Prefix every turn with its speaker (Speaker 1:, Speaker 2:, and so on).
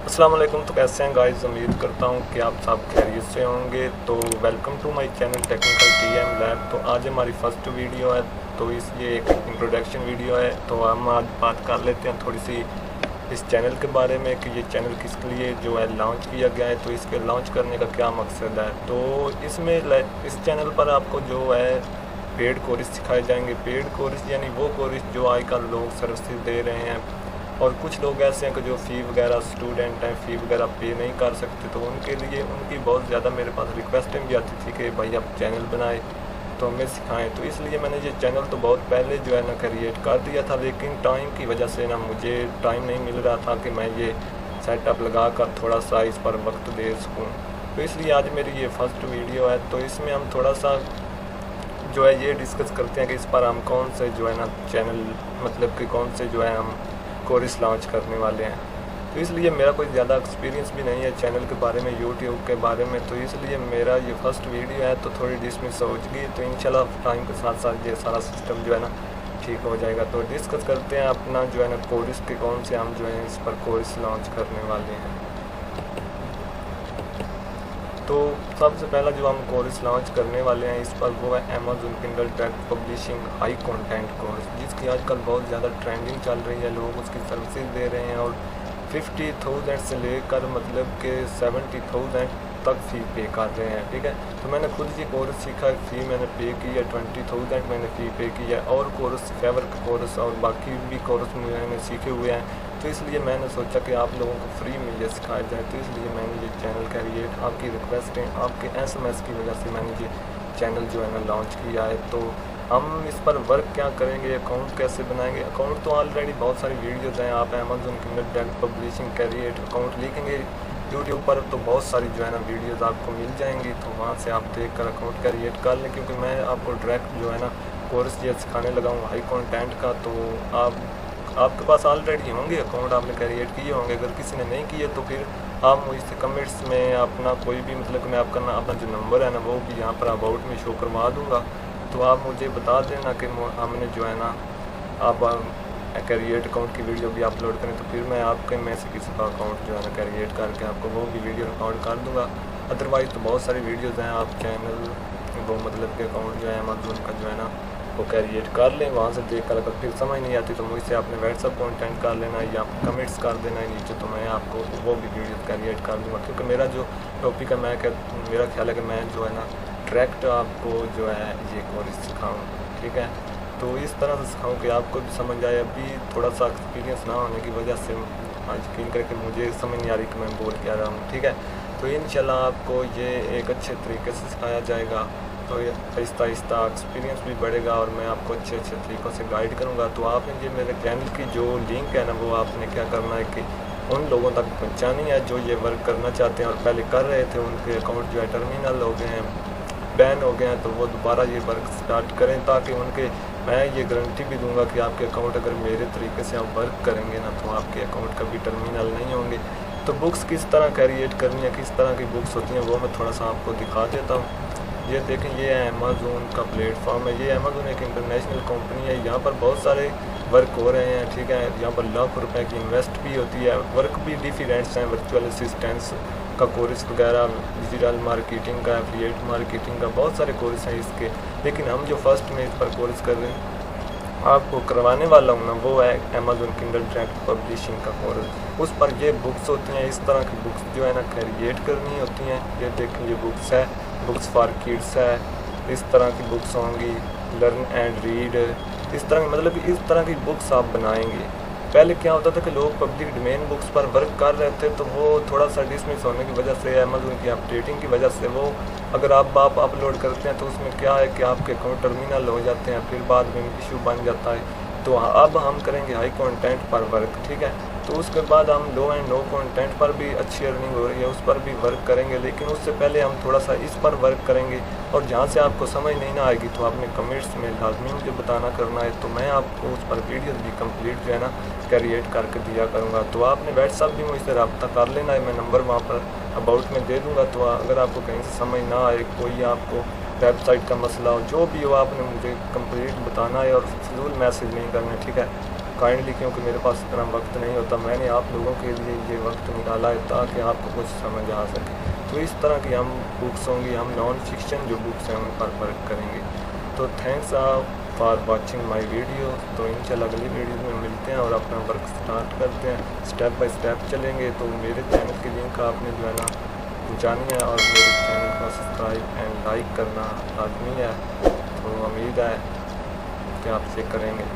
Speaker 1: अस्सलाम वालेकुम। तो कैसे हैं गाइस, उम्मीद करता हूं कि आप सब खैरियत से होंगे। तो welcome to my channel technical TM lab. तो आज हमारी फर्स्ट वीडियो है, तो इस ये एक इंट्रोडक्शन वीडियो है। तो हम आज बात कर लेते हैं थोड़ी सी इस चैनल के बारे में कि ये चैनल किसके लिए जो है लॉन्च किया गया है, तो इसके लॉन्च करने का क्या मकसद है। तो इसमें इस चैनल पर आपको जो है पेड कोर्स सिखाए जाएंगे। पेड कोर्स यानी वो कोर्स जो आजकल लोग सर्विसेज दे रहे हैं, और कुछ लोग ऐसे हैं कि जो फ़ी वगैरह स्टूडेंट हैं, फ़ी वगैरह पे नहीं कर सकते। तो उनके लिए उनकी बहुत ज़्यादा मेरे पास रिक्वेस्टें भी आती थी कि भाई आप चैनल बनाए तो हमें सिखाएं। तो इसलिए मैंने ये चैनल तो बहुत पहले जो है ना क्रिएट कर दिया था, लेकिन टाइम की वजह से ना मुझे टाइम नहीं मिल रहा था कि मैं ये सेटअप लगा कर थोड़ा सा इस पर वक्त दे सकूँ। तो इसलिए आज मेरी ये फर्स्ट वीडियो है। तो इसमें हम थोड़ा सा जो है ये डिस्कस करते हैं कि इस पर हम कौन से जो है ना चैनल, मतलब कि कौन से जो है हम कोर्स लॉन्च करने वाले हैं। तो इसलिए मेरा कोई ज़्यादा एक्सपीरियंस भी नहीं है चैनल के बारे में, यूट्यूब के बारे में। तो इसलिए मेरा ये फर्स्ट वीडियो है, तो थोड़ी डिसमिस हो चुकी। तो इंशाल्लाह टाइम के साथ साथ ये सारा सिस्टम जो है ना ठीक हो जाएगा। तो डिस्कस करते हैं अपना जो है ना कोर्स के कौन से हम जो है इस पर कोर्स लॉन्च करने वाले हैं। तो सबसे पहला जो हम कोर्स लॉन्च करने वाले हैं इस पर वो है Amazon Kindle direct publishing high content course, जिसकी आजकल बहुत ज़्यादा ट्रेंडिंग चल रही है। लोग उसकी सर्विसेज दे रहे हैं और 50,000 से लेकर मतलब कि 70,000 तक फ़ी पे कर रहे हैं। ठीक है, तो मैंने खुद ये कोर्स सीखा, फ़ी मैंने पे की है 20,000 मैंने फ़ी पे की है। और कोर्स फेवर का कोर्स और बाकी भी कोर्स मैंने सीखे हुए हैं। तो इसलिए मैंने सोचा कि आप लोगों को फ्री में ये सिखाया जाए। तो इसलिए मैंने ये चैनल क्रिएट, आपकी रिक्वेस्ट है, आपके एसएमएस की वजह से मैंने ये चैनल जो है ना लॉन्च किया है। तो हम इस पर वर्क क्या करेंगे, अकाउंट कैसे बनाएंगे। अकाउंट तो ऑलरेडी बहुत सारी वीडियोज़ हैं, आप Amazon Kindle direct publishing create account लिखेंगे यूट्यूब पर तो बहुत सारी जो है ना वीडियोज़ आपको मिल जाएंगी। तो वहाँ से आप देख कर अकाउंट क्रिएट कर लें, क्योंकि मैं आपको डायरेक्ट जो है ना कोर्स ये सिखाने लगा हूँ हाई कंटेंट का। तो आपके पास ऑलरेडी होंगे अकाउंट, आपने क्रिएट किए होंगे। अगर किसी ने नहीं किए तो फिर आप मुझसे कमेंट्स में अपना कोई भी, मतलब कि मैं आपका अपना जो नंबर है ना वो भी यहाँ पर अबाउट में शो करवा दूँगा। तो आप मुझे बता देना कि हमने जो है ना आप क्रिएट अकाउंट की वीडियो भी अपलोड करें, तो फिर मैं आपके में से किसी का अकाउंट जो है ना क्रिएट करके आपको वो भी वीडियो रिकॉर्ड कर दूँगा। अदरवाइज़ तो बहुत सारी वीडियोज़ हैं, आप चैनल वो मतलब कि अकाउंट जो है अमेज़न का जो है ना वो क्रिएट कर लें। वहाँ से देख कर अगर फिर समझ नहीं आती तो मुझसे आपने व्हाट्सअप कॉन्टेक्ट कर लेना या कमेंट्स कर देना है नीचे, तो मैं आपको वो भी वीडियो क्रिएट कर दूँगा। क्योंकि मेरा जो टॉपिक है, मेरा ख्याल है कि मैं जो है ना डायरेक्ट आपको जो है ये कोर्स सिखाऊँ। ठीक है, तो इस तरह से सिखाऊँ कि आपको भी समझ आए। अभी थोड़ा सा एक्सपीरियंस ना होने की वजह से यकीन करके मुझे समझ नहीं आ रही कि मैं बोल क्या रहा हूँ। ठीक है, तो इंशाल्लाह आपको ये एक अच्छे तरीके से सिखाया जाएगा। तो ये आहिस्ता आहिस्ता एक्सपीरियंस भी बढ़ेगा और मैं आपको अच्छे अच्छे तरीक़ों से गाइड करूँगा। तो आपने ये मेरे चैनल की जो लिंक है ना वो आपने क्या करना है कि उन लोगों तक पहुँचानी है जो ये वर्क करना चाहते हैं और पहले कर रहे थे, उनके अकाउंट जो है टर्मिनल हो गए हैं, बैन हो गए हैं, तो वो दोबारा ये वर्क स्टार्ट करें, ताकि उनके, मैं ये गारंटी भी दूंगा कि आपके अकाउंट अगर मेरे तरीके से आप वर्क करेंगे ना तो आपके अकाउंट कभी टर्मिनल नहीं होंगे। तो बुक्स किस तरह क्रिएट करनी है, किस तरह की बुक्स होती हैं, वो मैं थोड़ा सा आपको दिखा देता हूँ। ये देखें, ये अमेज़न का प्लेटफॉर्म है। ये अमेज़न एक इंटरनेशनल कंपनी है, यहाँ पर बहुत सारे वर्क हो रहे हैं। ठीक है, यहाँ पर लाख रुपए की इन्वेस्ट भी होती है। वर्क भी डिफरेंट्स हैं, वर्चुअल असिस्टेंट्स का कोर्स वगैरह, डिजिटल मार्केटिंग का, एफिलिएट मार्केटिंग का, बहुत सारे कोर्स हैं इसके। लेकिन हम जो फर्स्ट में इस पर कोर्स कर रहे हैं आपको करवाने वाला हूँ ना वो है अमेज़न किंडल डायरेक्ट पब्लिशिंग का कोर्स। उस पर ये बुक्स होती हैं, इस तरह की बुक्स जो है ना क्रिएट करनी होती हैं। ये देखें, ये बुक्स है, बुक्स फॉर किड्स है, इस तरह की बुक्स होंगी, लर्न एंड रीड, इस तरह मतलब इस तरह की बुक्स आप बनाएंगे। पहले क्या होता था कि लोग पब्लिक डोमेन बुक्स पर वर्क कर रहे थे, तो वो थोड़ा सा डिसमिस होने की वजह से, अमेज़न की अपडेटिंग की वजह से, वो अगर आप अपलोड करते हैं तो उसमें क्या है कि आपके अकाउंट टर्मिनल हो जाते हैं, फिर बाद में इशू बन जाता है। तो अब हम करेंगे हाई कंटेंट पर वर्क। ठीक है, तो उसके बाद हम लो एंड नो कंटेंट पर भी अच्छी अर्निंग हो रही है, उस पर भी वर्क करेंगे। लेकिन उससे पहले हम थोड़ा सा इस पर वर्क करेंगे, और जहाँ से आपको समझ नहीं ना आएगी तो आपने कमेंट्स में लाजमी मुझे बताना करना है, तो मैं आपको उस पर वीडियोस भी कंप्लीट जो है ना क्रिएट करके दिया करूँगा। तो आपने व्हाट्सअप भी मुझसे रब्ता कर लेना है, मैं नंबर वहाँ पर अबाउट में दे दूँगा। तो अगर आपको कहीं से समझ ना आए, कोई आपको वेबसाइट का मसला हो, जो भी हो, आपने मुझे कंप्लीट बताना है और फिजूल मैसेज नहीं करना है। ठीक है, काइंडली, क्योंकि मेरे पास इतना वक्त नहीं होता, मैंने आप लोगों के लिए ये वक्त निकाला है ताकि आपको कुछ समझ आ सके। तो इस तरह की हम बुक्स होंगी, हम नॉन फिक्शन जो बुक्स हैं उन पर वर्क करेंगे। तो thanks for watching my video. तो इंशाल्लाह अगली वीडियो में मिलते हैं और अपना वर्क स्टार्ट करते हैं, स्टेप बाय स्टेप चलेंगे। तो मेरे चैनल की लिंक आपने जो है ना जानी है और मेरे चैनल को सब्सक्राइब एंड लाइक करना लाजमी है। तो उम्मीद है कि आप चेक करेंगे।